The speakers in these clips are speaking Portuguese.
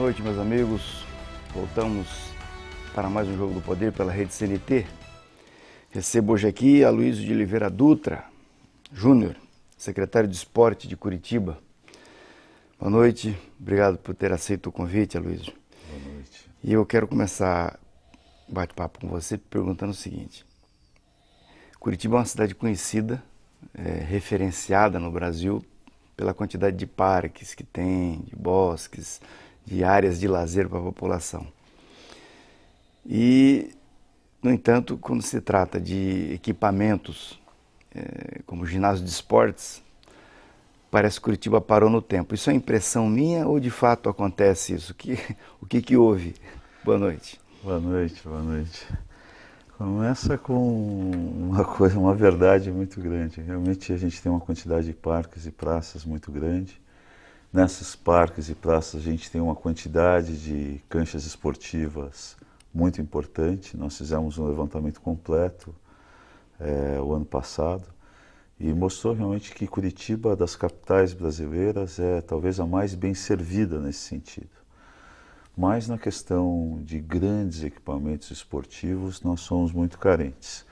noite, meus amigos. Voltamos para mais um Jogo do Poder pela Rede CNT. Recebo hoje aqui Aloysio de Oliveira Dutra Júnior, secretário de Esporte de Curitiba. Boa noite, obrigado por ter aceito o convite, Aloysio. Boa noite. E eu quero começar o bate-papo com você perguntando o seguinte. Curitiba é uma cidade conhecida, referenciada no Brasil pela quantidade de parques que tem, de bosques, de áreas de lazer para a população. E, no entanto, quando se trata de equipamentos, como ginásio de esportes, parece que Curitiba parou no tempo. Isso é impressão minha ou de fato acontece isso? O que houve? Boa noite. Boa noite, boa noite. Começa com uma verdade muito grande. Realmente a gente tem uma quantidade de parques e praças muito grande. Nesses parques e praças a gente tem uma quantidade de canchas esportivas muito importante. Nós fizemos um levantamento completo o ano passado e mostrou realmente que Curitiba, das capitais brasileiras, é talvez a mais bem servida nesse sentido. Mas na questão de grandes equipamentos esportivos, nós somos muito carentes.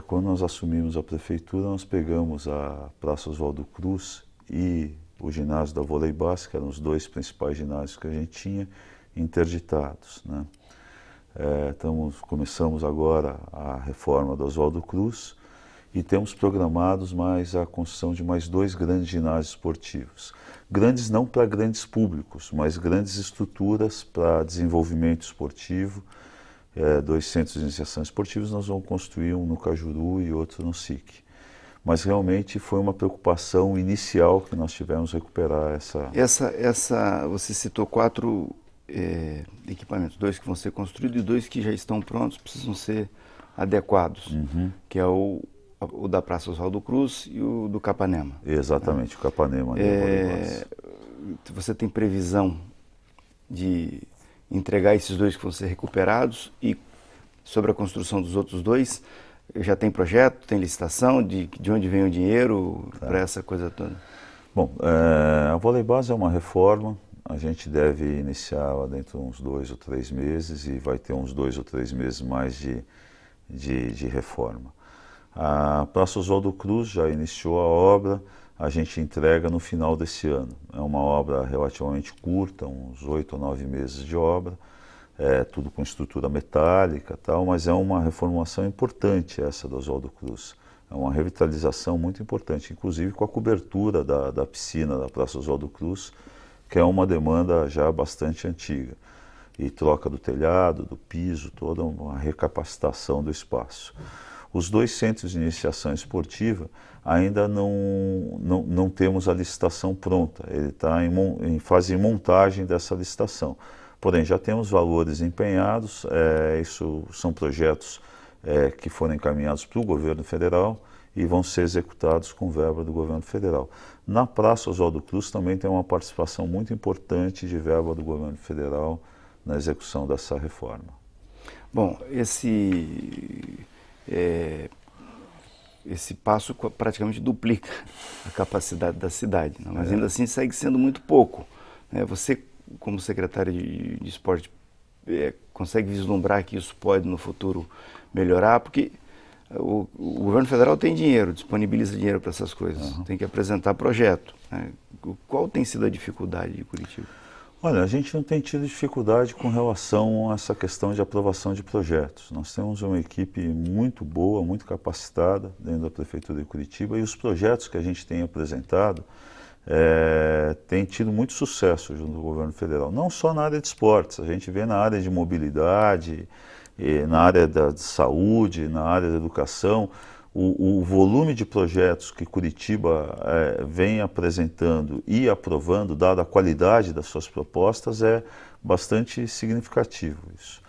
Quando nós assumimos a prefeitura, nós pegamos a Praça Oswaldo Cruz e o ginásio da Voleibás, que eram os dois principais ginásios que a gente tinha, interditados, né? Começamos agora a reforma do Oswaldo Cruz e temos programados a construção de mais dois grandes ginásios esportivos. Grandes não para grandes públicos, mas grandes estruturas para desenvolvimento esportivo. Dois centros de iniciação esportivos, nós vamos construir um no Cajuru e outro no SIC. Mas realmente foi uma preocupação inicial que nós tivemos recuperar essa... Você citou 4 equipamentos, 2 que vão ser construídos e 2 que já estão prontos, precisam ser adequados, que é o da Praça Oswaldo Cruz e o do Capanema. Exatamente, o Capanema. Você tem previsão de entregar esses 2 que vão ser recuperados e sobre a construção dos outros 2, já tem projeto, tem licitação, de onde vem o dinheiro para essa coisa toda? Bom, a Voleibás é uma reforma, a gente deve iniciar dentro de uns 2 ou 3 meses e vai ter uns 2 ou 3 meses mais de reforma. A Praça Oswaldo Cruz já iniciou a obra, a gente entrega no final desse ano. É uma obra relativamente curta, uns 8 ou 9 meses de obra, tudo com estrutura metálica e tal, mas é uma reformulação importante essa do Oswaldo Cruz. É uma revitalização muito importante, inclusive com a cobertura da piscina da Praça Oswaldo Cruz, que é uma demanda já bastante antiga. E troca do telhado, do piso, toda uma recapacitação do espaço. Os 2 centros de iniciação esportiva ainda não temos a licitação pronta, ele está em fase de montagem dessa licitação. Porém, já temos valores empenhados, isso são projetos que foram encaminhados para o governo federal e vão ser executados com verba do governo federal. Na Praça Oswaldo Cruz também tem uma participação muito importante de verba do governo federal na execução dessa reforma. Bom, esse passo praticamente duplica a capacidade da cidade, né? Mas ainda assim segue sendo muito pouco, né? Você, como secretário de esporte, consegue vislumbrar que isso pode no futuro melhorar? Porque o governo federal tem dinheiro, disponibiliza dinheiro para essas coisas, tem que apresentar projeto, né? Qual tem sido a dificuldade de Curitiba? Olha, a gente não tem tido dificuldade com relação a essa questão de aprovação de projetos. Nós temos uma equipe muito boa, muito capacitada dentro da Prefeitura de Curitiba e os projetos que a gente tem apresentado têm tido muito sucesso junto ao governo federal. Não só na área de esportes, a gente vê na área de mobilidade, na área de saúde, na área da educação. O volume de projetos que Curitiba vem apresentando e aprovando, dada a qualidade das suas propostas, é bastante significativo isso.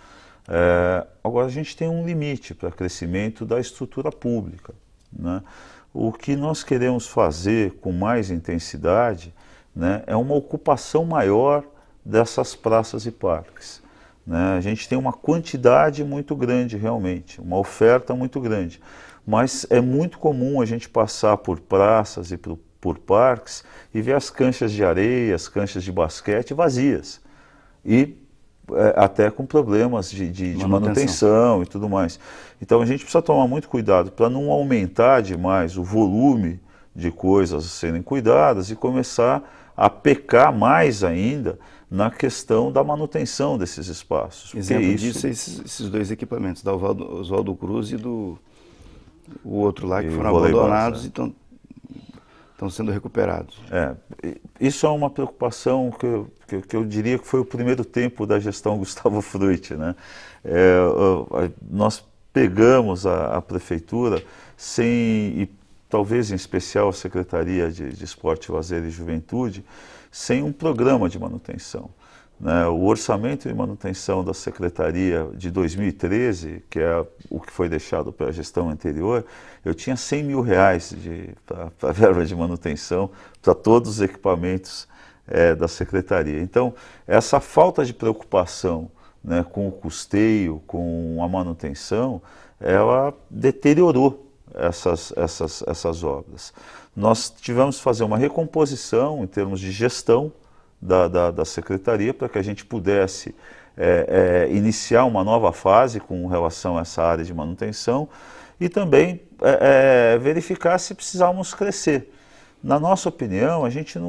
Agora, a gente tem um limite para crescimento da estrutura pública, né? O que nós queremos fazer com mais intensidade, né, é uma ocupação maior dessas praças e parques, né? A gente tem uma quantidade muito grande realmente, uma oferta muito grande. Mas é muito comum a gente passar por praças e por parques e ver as canchas de areia, as canchas de basquete vazias. e até com problemas de manutenção e tudo mais. Então a gente precisa tomar muito cuidado para não aumentar demais o volume de coisas a serem cuidadas e começar a pecar mais ainda na questão da manutenção desses espaços. Exemplo disso é esses dois equipamentos, da Oswaldo Cruz e o outro lá, que foram abandonados e estão sendo recuperados. Isso é uma preocupação que eu diria que foi o primeiro tempo da gestão Gustavo Frutti, né? Nós pegamos a prefeitura e talvez em especial a Secretaria de Esporte, Lazer e Juventude, sem um programa de manutenção, né? O orçamento de manutenção da Secretaria de 2013, que é o que foi deixado para a gestão anterior, eu tinha R$100 mil para verba de manutenção para todos os equipamentos da Secretaria. Então, essa falta de preocupação, né, com o custeio, com a manutenção, ela deteriorou essas obras. Nós tivemos que fazer uma recomposição em termos de gestão da Secretaria para que a gente pudesse iniciar uma nova fase com relação a essa área de manutenção e também verificar se precisávamos crescer. Na nossa opinião, a gente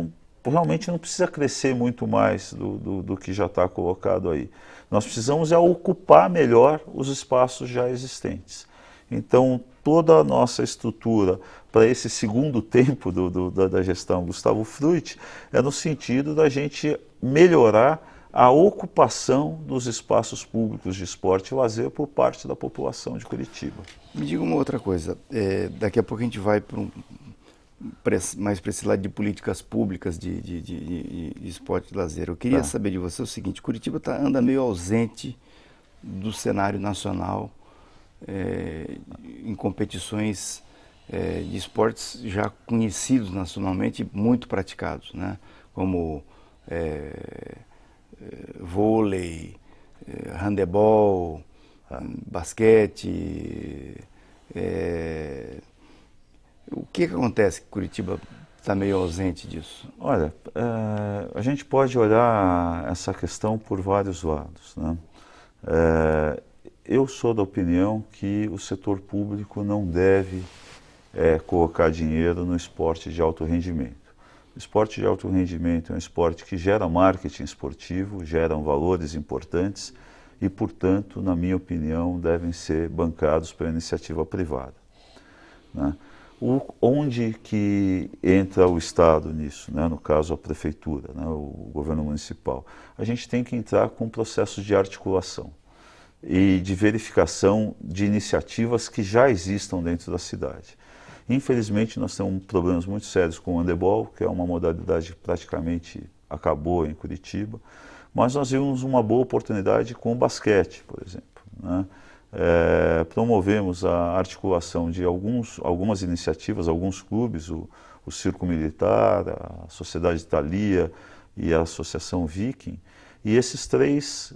realmente não precisa crescer muito mais do que já está colocado aí. Nós precisamos ocupar melhor os espaços já existentes. Então, toda a nossa estrutura para esse segundo tempo da gestão Gustavo Frutti é no sentido da gente melhorar a ocupação dos espaços públicos de esporte e lazer por parte da população de Curitiba. Me diga uma outra coisa, daqui a pouco a gente vai mais para esse lado de políticas públicas de esporte e lazer. Eu queria saber de você o seguinte: Curitiba anda meio ausente do cenário nacional em competições de esportes já conhecidos nacionalmente e muito praticados, né? Como vôlei, handebol, basquete. O que acontece que Curitiba está meio ausente disso? Olha, a gente pode olhar essa questão por vários lados, né? Eu sou da opinião que o setor público não deve colocar dinheiro no esporte de alto rendimento. O esporte de alto rendimento é um esporte que gera marketing esportivo, geram valores importantes e, portanto, na minha opinião, devem ser bancados pela iniciativa privada, né? Onde que entra o Estado nisso, né? No caso a Prefeitura, né? O governo municipal? A gente tem que entrar com processos de articulação e de verificação de iniciativas que já existam dentro da cidade. Infelizmente, nós temos problemas muito sérios com o handebol, que é uma modalidade que praticamente acabou em Curitiba, mas nós vimos uma boa oportunidade com o basquete, por exemplo, né? Promovemos a articulação de algumas iniciativas, alguns clubes, o Circo Militar, a Sociedade Thalia e a Associação Viking, e esses três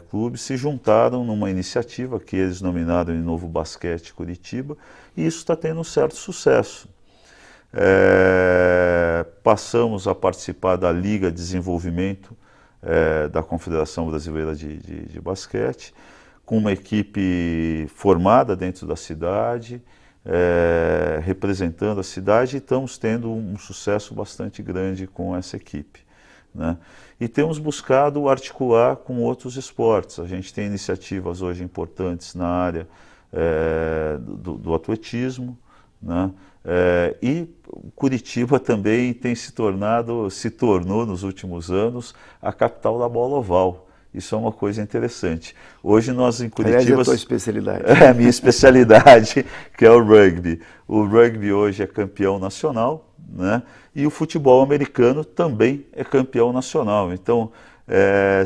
clubes se juntaram numa iniciativa que eles nominaram de Novo Basquete Curitiba, e isso está tendo um certo sucesso. Passamos a participar da Liga de Desenvolvimento da Confederação Brasileira de Basquete, com uma equipe formada dentro da cidade, representando a cidade, e estamos tendo um sucesso bastante grande com essa equipe, né? E temos buscado articular com outros esportes. A gente tem iniciativas hoje importantes na área do atletismo, né? E Curitiba também se tornou nos últimos anos a capital da bola oval. Isso é uma coisa interessante. Hoje nós em Curitiba... Aliás, é a tua especialidade. É a minha especialidade, que é o rugby. O rugby hoje é campeão nacional, né? E o futebol americano também é campeão nacional. Então,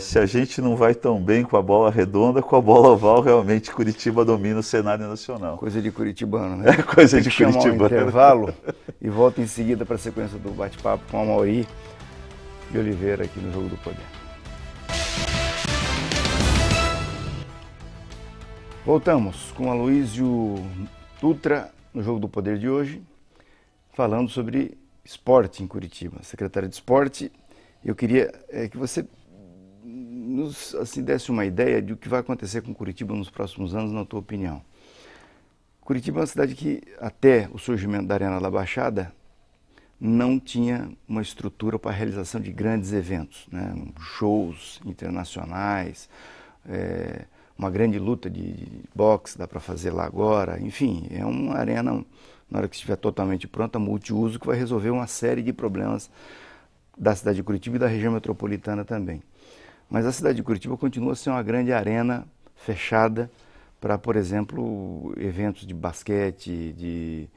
se a gente não vai tão bem com a bola redonda, com a bola oval, realmente Curitiba domina o cenário nacional. Coisa de curitibano, né? Coisa de curitibano. Chamar um intervalo e volto em seguida para a sequência do bate-papo com a Amaury de Oliveira aqui no Jogo do Poder. Voltamos com a Aloysio Dutra no Jogo do Poder de hoje, falando sobre esporte em Curitiba. Secretário de Esporte, eu queria que você nos assim, desse uma ideia de o que vai acontecer com Curitiba nos próximos anos, na tua opinião. Curitiba é uma cidade que, até o surgimento da Arena da Baixada, não tinha uma estrutura para a realização de grandes eventos, né? Shows internacionais, uma grande luta de boxe dá para fazer lá agora. Enfim, é uma arena, na hora que estiver totalmente pronta, multiuso, que vai resolver uma série de problemas da cidade de Curitiba e da região metropolitana também. Mas a cidade de Curitiba continua a ser uma grande arena fechada para, por exemplo, eventos de basquete, de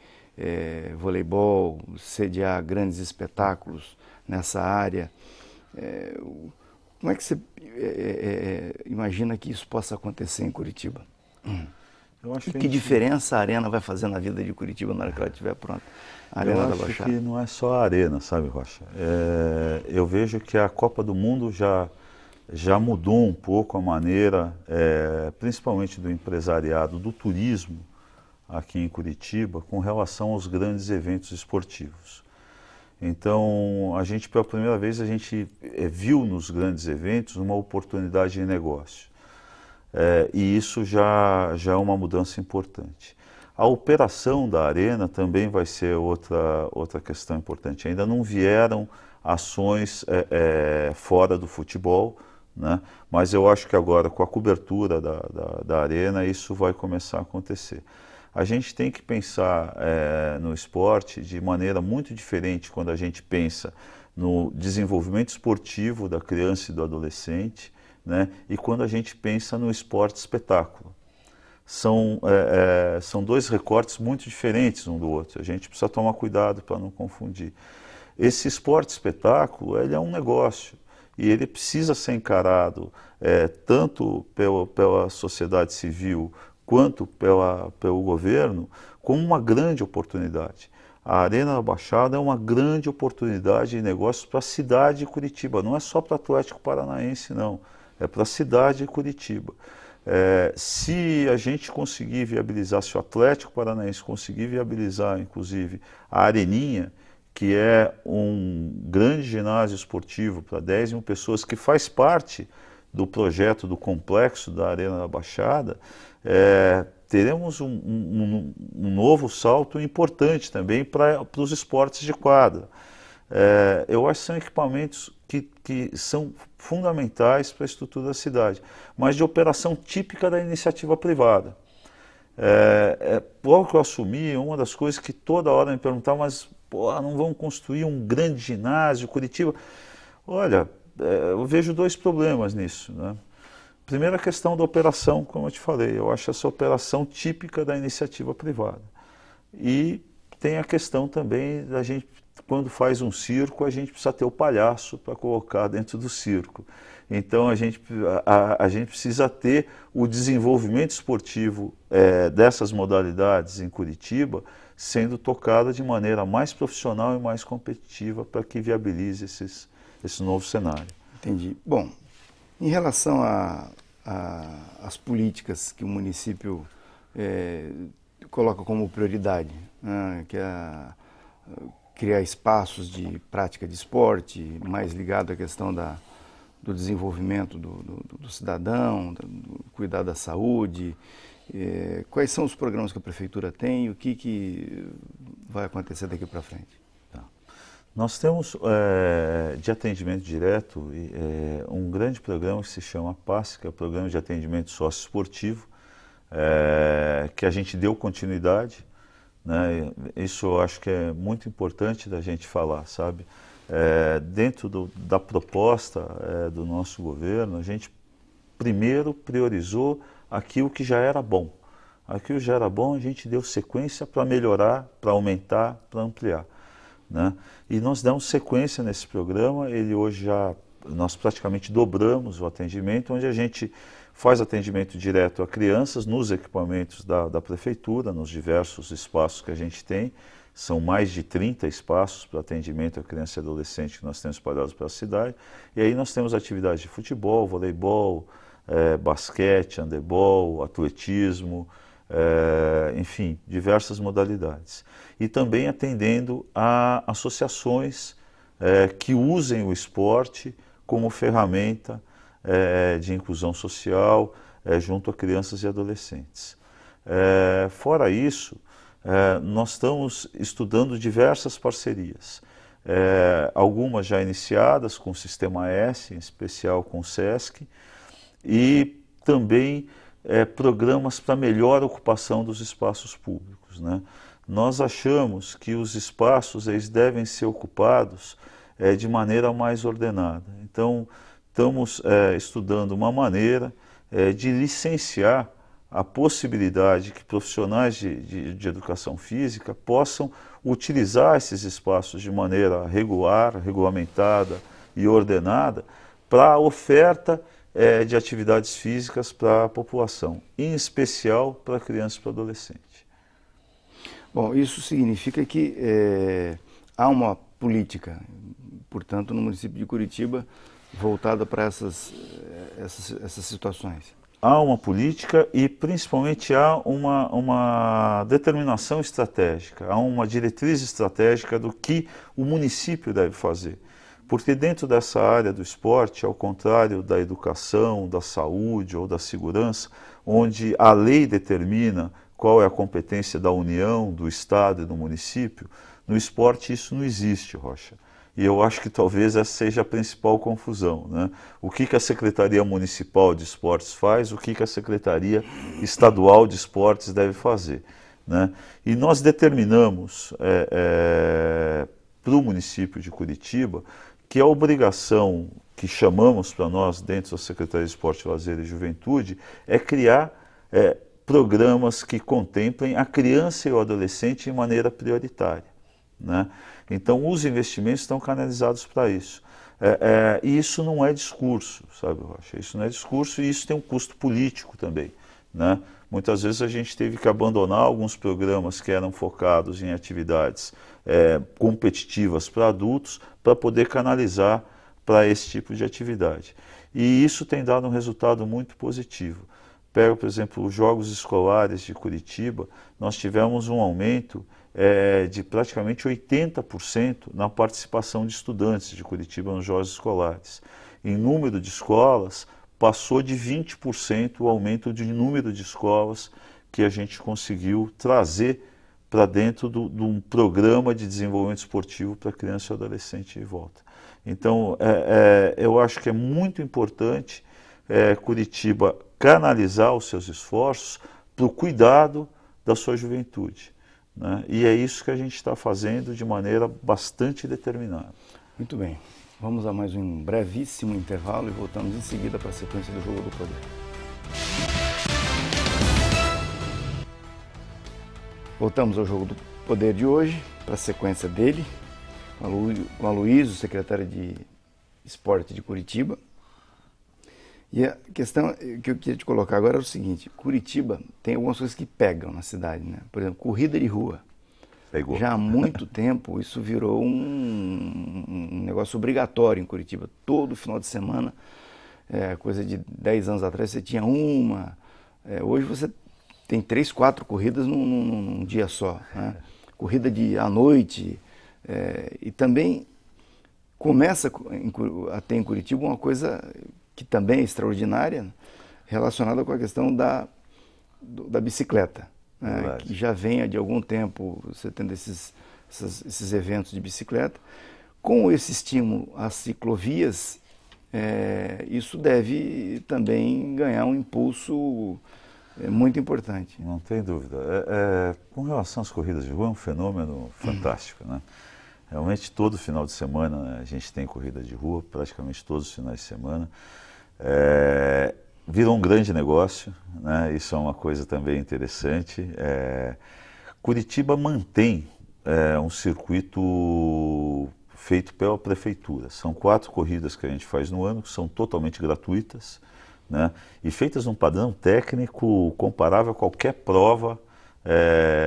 voleibol, sediar grandes espetáculos nessa área. Como é que você imagina que isso possa acontecer em Curitiba? Eu acho que diferença a arena vai fazer na vida de Curitiba na hora que ela estiver pronta? A Arena da Baixada. Eu acho que não é só a arena, sabe, Rocha? Eu vejo que a Copa do Mundo já mudou um pouco a maneira, principalmente do empresariado, do turismo aqui em Curitiba, com relação aos grandes eventos esportivos. Então, pela primeira vez, a gente viu nos grandes eventos uma oportunidade de negócio. E isso já é uma mudança importante. A operação da arena também vai ser outra questão importante. Ainda não vieram ações fora do futebol, né? Mas eu acho que agora, com a cobertura da arena, isso vai começar a acontecer. A gente tem que pensar no esporte de maneira muito diferente quando a gente pensa no desenvolvimento esportivo da criança e do adolescente, né? E quando a gente pensa no esporte espetáculo. São dois recortes muito diferentes um do outro. A gente precisa tomar cuidado para não confundir. Esse esporte espetáculo, ele é um negócio e ele precisa ser encarado tanto pela sociedade civil quanto pelo governo como uma grande oportunidade. A Arena da Baixada é uma grande oportunidade de negócios para a cidade de Curitiba. Não é só para o Atlético Paranaense, não. É para a cidade de Curitiba. Se a gente conseguir viabilizar, se o Atlético Paranaense conseguir viabilizar, inclusive, a Areninha, que é um grande ginásio esportivo para 10 mil pessoas, que faz parte do projeto do complexo da Arena da Baixada, teremos um novo salto importante também para os esportes de quadra. Eu acho que são equipamentos que são fundamentais para a estrutura da cidade, mas de operação típica da iniciativa privada. Logo que eu assumi, uma das coisas que toda hora me perguntavam, mas não vamos construir um grande ginásio, Curitiba? Olha, eu vejo dois problemas nisso, né? Primeiro, a questão da operação, como eu te falei, eu acho essa operação típica da iniciativa privada. E tem a questão também da gente, quando faz um circo, a gente precisa ter o palhaço para colocar dentro do circo. Então a gente precisa ter o desenvolvimento esportivo dessas modalidades em Curitiba sendo tocada de maneira mais profissional e mais competitiva para que viabilize esse novo cenário. Entendi. Bom, em relação às políticas que o município coloca como prioridade, né, que é criar espaços de prática de esporte, mais ligado à questão do desenvolvimento do cidadão, do cuidar da saúde, quais são os programas que a Prefeitura tem e o que vai acontecer daqui para frente? Nós temos de atendimento direto um grande programa que se chama PASS, que é o Programa de Atendimento Socioesportivo, que a gente deu continuidade, né? Isso eu acho que é muito importante da gente falar, sabe? Dentro da proposta do nosso governo, a gente primeiro priorizou aquilo que já era bom. Aquilo que já era bom, a gente deu sequência para melhorar, para aumentar, para ampliar, né? E nós damos sequência nesse programa. Nós praticamente dobramos o atendimento, onde a gente faz atendimento direto a crianças nos equipamentos da prefeitura, nos diversos espaços que a gente tem. São mais de 30 espaços para atendimento a criança e adolescente que nós temos espalhados pela cidade. E aí nós temos atividades de futebol, voleibol, basquete, handebol, atletismo, enfim, diversas modalidades. E também atendendo a associações que usem o esporte como ferramenta de inclusão social junto a crianças e adolescentes. Fora isso, nós estamos estudando diversas parcerias, algumas já iniciadas com o Sistema S, em especial com o SESC, e também programas para melhor ocupação dos espaços públicos, né? Nós achamos que os espaços eles devem ser ocupados de maneira mais ordenada. Então, estamos estudando uma maneira de licenciar a possibilidade que profissionais de educação física possam utilizar esses espaços de maneira regular, regulamentada e ordenada para a oferta de atividades físicas para a população, em especial para crianças e para adolescentes. Bom, isso significa que há uma política, portanto, no município de Curitiba, voltada para essas situações. Há uma política e, principalmente, há uma determinação estratégica, há uma diretriz estratégica do que o município deve fazer. Porque dentro dessa área do esporte, ao contrário da educação, da saúde ou da segurança, onde a lei determina qual é a competência da União, do Estado e do município, no esporte isso não existe, Rocha. E eu acho que talvez essa seja a principal confusão, né? O que a Secretaria Municipal de Esportes faz, o que a Secretaria Estadual de Esportes deve fazer, né? E nós determinamos para o município de Curitiba que a obrigação que chamamos para nós dentro da Secretaria de Esporte, Lazer e Juventude é criar programas que contemplem a criança e o adolescente de maneira prioritária, né? Então, os investimentos estão canalizados para isso. E isso não é discurso, sabe, Rocha? Isso não é discurso e isso tem um custo político também, né? Muitas vezes a gente teve que abandonar alguns programas que eram focados em atividades competitivas para adultos para poder canalizar para esse tipo de atividade. E isso tem dado um resultado muito positivo. Pega, por exemplo, os Jogos Escolares de Curitiba, nós tivemos um aumento de praticamente 80% na participação de estudantes de Curitiba nos Jogos Escolares. Em número de escolas, passou de 20% o aumento de número de escolas que a gente conseguiu trazer para dentro de um programa de desenvolvimento esportivo para criança e adolescente de volta. Então, eu acho que é muito importante Curitiba canalizar os seus esforços para o cuidado da sua juventude, né? E é isso que a gente está fazendo de maneira bastante determinada. Muito bem. Vamos a mais um brevíssimo intervalo e voltamos em seguida para a sequência do Jogo do Poder. Voltamos ao Jogo do Poder de hoje, para a sequência dele, com a Aloysio, secretário de Esporte de Curitiba. E a questão que eu queria te colocar agora é o seguinte: Curitiba tem algumas coisas que pegam na cidade, né? Por exemplo, corrida de rua. Pegou. Já há muito tempo isso virou um negócio obrigatório em Curitiba. Todo final de semana, coisa de 10 anos atrás, você tinha uma. Hoje você tem 3, 4 corridas num dia só, né? Corrida à noite. E também começa a ter em Curitiba uma coisa que também é extraordinária, relacionada com a questão da bicicleta, né? Que já vem de algum tempo você tendo esses eventos de bicicleta. Com esse estímulo às ciclovias, isso deve também ganhar um impulso muito importante. Não tem dúvida. Com relação às corridas de rua, é um fenômeno fantástico, né? Realmente todo final de semana, né, a gente tem corrida de rua, praticamente todos os finais de semana. Virou um grande negócio, né? Isso é uma coisa também interessante. Curitiba mantém um circuito feito pela prefeitura. São 4 corridas que a gente faz no ano, que são totalmente gratuitas, né? E feitas num padrão técnico comparável a qualquer prova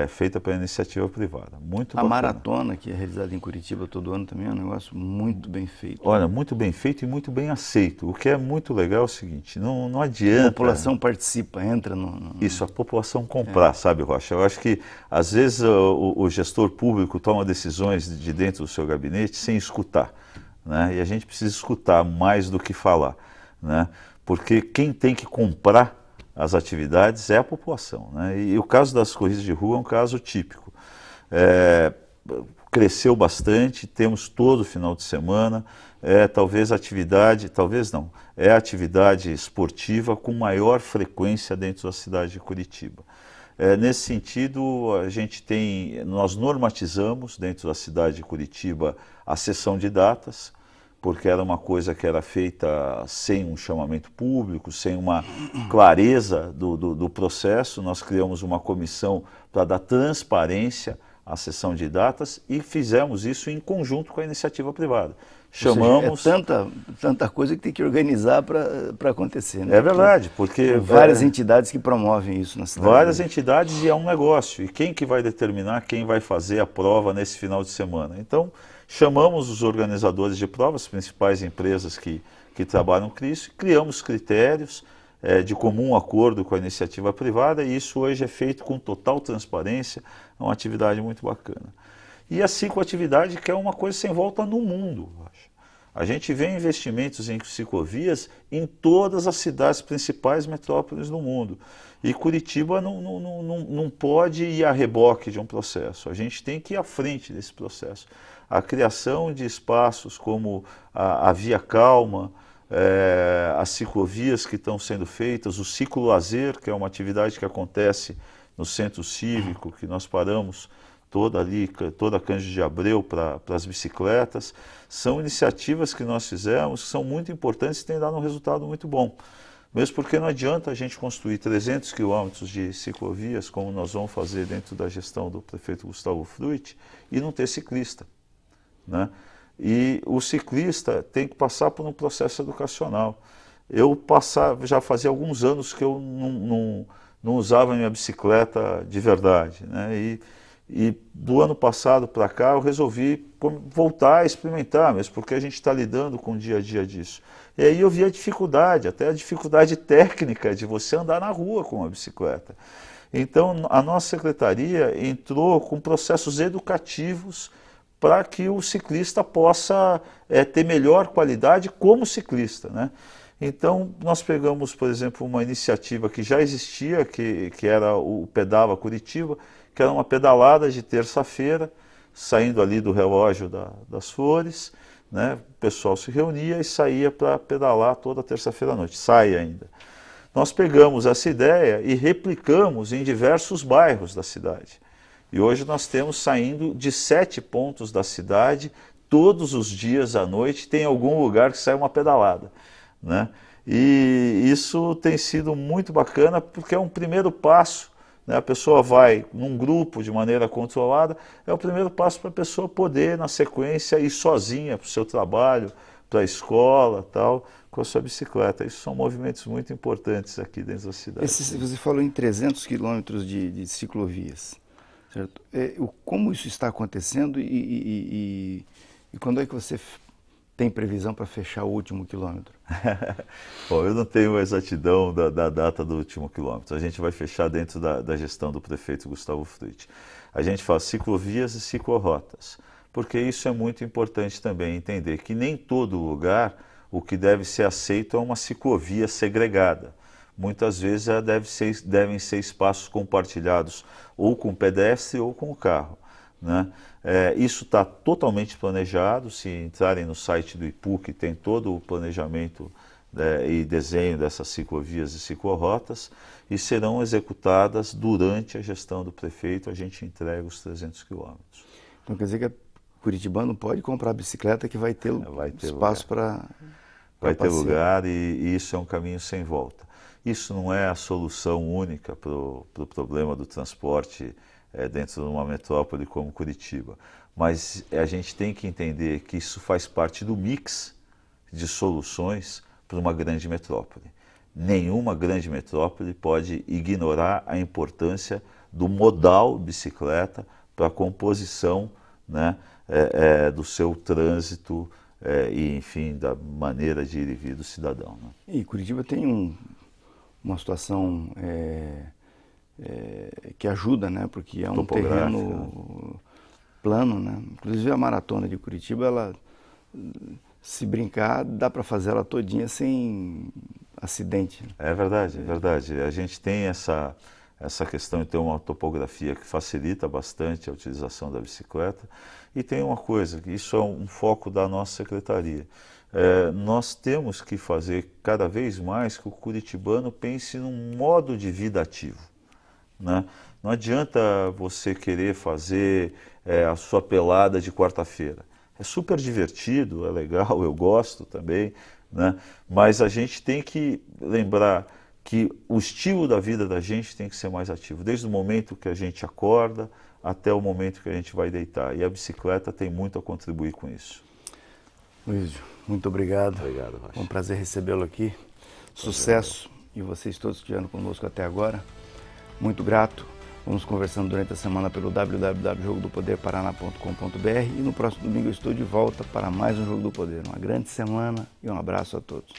feita pela iniciativa privada. Muito bacana. A maratona, que é realizada em Curitiba todo ano, também é um negócio muito bem feito. Olha, muito bem feito e muito bem aceito. O que é muito legal é o seguinte: não adianta... A população participa, entra no... Isso, a população comprar, sabe, Rocha? Eu acho que, às vezes, o gestor público toma decisões de dentro do seu gabinete sem escutar, né? E a gente precisa escutar mais do que falar, né? porque quem tem que comprar as atividades é a população, né? E o caso das corridas de rua é um caso típico. Cresceu bastante, temos todo final de semana, talvez é a atividade esportiva com maior frequência dentro da cidade de Curitiba. Nesse sentido, nós normatizamos dentro da cidade de Curitiba a sessão de datas, porque era uma coisa que era feita sem um chamamento público, sem uma clareza do processo. Nós criamos uma comissão para dar transparência à sessão de datas e fizemos isso em conjunto com a iniciativa privada. Chamamos... Ou seja, tanta coisa que tem que organizar para acontecer, né? É verdade, porque... várias entidades que promovem isso na cidade. Várias entidades, e é um negócio. E quem que vai determinar quem vai fazer a prova nesse final de semana? Então, chamamos os organizadores de provas, as principais empresas que trabalham com isso, e criamos critérios de comum acordo com a iniciativa privada, e isso hoje é feito com total transparência, é uma atividade muito bacana. E a cicloatividade, que é uma coisa sem volta no mundo. A gente vê investimentos em ciclovias em todas as cidades principais metrópoles do mundo. E Curitiba não pode ir a reboque de um processo. A gente tem que ir à frente desse processo. A criação de espaços como a Via Calma, as ciclovias que estão sendo feitas, o ciclo-lazer, que é uma atividade que acontece no centro cívico, que nós paramos toda a Cândido de Abreu para as bicicletas, são iniciativas que nós fizemos, que são muito importantes e têm dado um resultado muito bom. Mesmo porque não adianta a gente construir 300 quilômetros de ciclovias, como nós vamos fazer dentro da gestão do prefeito Gustavo Frutti, e não ter ciclista, né? E o ciclista tem que passar por um processo educacional. Já fazia alguns anos que eu não usava minha bicicleta de verdade, né? E do ano passado para cá eu resolvi voltar a experimentar, mesmo porque a gente está lidando com o dia a dia disso. E aí eu vi a dificuldade, até a dificuldade técnica de você andar na rua com uma bicicleta. Então a nossa secretaria entrou com processos educativos para que o ciclista possa ter melhor qualidade como ciclista, né? Então nós pegamos, por exemplo, uma iniciativa que já existia, que era o Pedala Curitiba, que era uma pedalada de terça-feira, saindo ali do relógio das Flores, né? O pessoal se reunia e saía para pedalar toda terça-feira à noite, sai ainda. Nós pegamos essa ideia e replicamos em diversos bairros da cidade. E hoje nós temos saindo de 7 pontos da cidade, todos os dias à noite tem algum lugar que sai uma pedalada, né? E isso tem sido muito bacana porque é um primeiro passo. A pessoa vai num grupo de maneira controlada, é o primeiro passo para a pessoa poder, na sequência, ir sozinha para o seu trabalho, para a escola, tal, com a sua bicicleta. Isso são movimentos muito importantes aqui dentro da cidade. Você falou em 300 quilômetros de ciclovias, certo? Como isso está acontecendo e quando é que você tem previsão para fechar o último quilômetro? Bom, eu não tenho a exatidão da data do último quilômetro. A gente vai fechar dentro da gestão do prefeito Gustavo Frutti. A gente faz ciclovias e ciclorotas, porque isso é muito importante também entender que nem todo lugar o que deve ser aceito é uma ciclovia segregada. Muitas vezes devem ser espaços compartilhados ou com o pedestre ou com o carro, né? Isso está totalmente planejado. Se entrarem no site do IPUC, tem todo o planejamento e desenho dessas ciclovias e ciclorotas, e serão executadas durante a gestão do prefeito. A gente entrega os 300 quilômetros. Então quer dizer que Curitibano pode comprar bicicleta que vai ter espaço para vai ter lugar, e isso é um caminho sem volta. Isso não é a solução única para o problema do transporte dentro de uma metrópole como Curitiba, mas a gente tem que entender que isso faz parte do mix de soluções para uma grande metrópole. Nenhuma grande metrópole pode ignorar a importância do modal bicicleta para a composição, né, do seu trânsito e, enfim, da maneira de ir e vir do cidadão, né? E Curitiba tem uma situação que ajuda, né? Porque é um terreno plano, né? Inclusive a maratona de Curitiba, ela, se brincar, dá para fazer ela todinha sem acidente. É verdade, é verdade. A gente tem essa questão de ter uma topografia que facilita bastante a utilização da bicicleta. E tem uma coisa, que isso é um foco da nossa secretaria. Nós temos que fazer cada vez mais que o curitibano pense num modo de vida ativo, né? Não adianta você querer fazer a sua pelada de quarta-feira. É super divertido, é legal, eu gosto também, né? Mas a gente tem que lembrar que o estilo da vida da gente tem que ser mais ativo, desde o momento que a gente acorda até o momento que a gente vai deitar. E a bicicleta tem muito a contribuir com isso. Luísio, muito obrigado. Obrigado, Rocha. Foi um prazer recebê-lo aqui. Sucesso. E vocês todos que estiveram conosco até agora. Muito grato. Vamos conversando durante a semana pelo www.jogodopoderparaná.com.br e no próximo domingo eu estou de volta para mais um Jogo do Poder. Uma grande semana e um abraço a todos.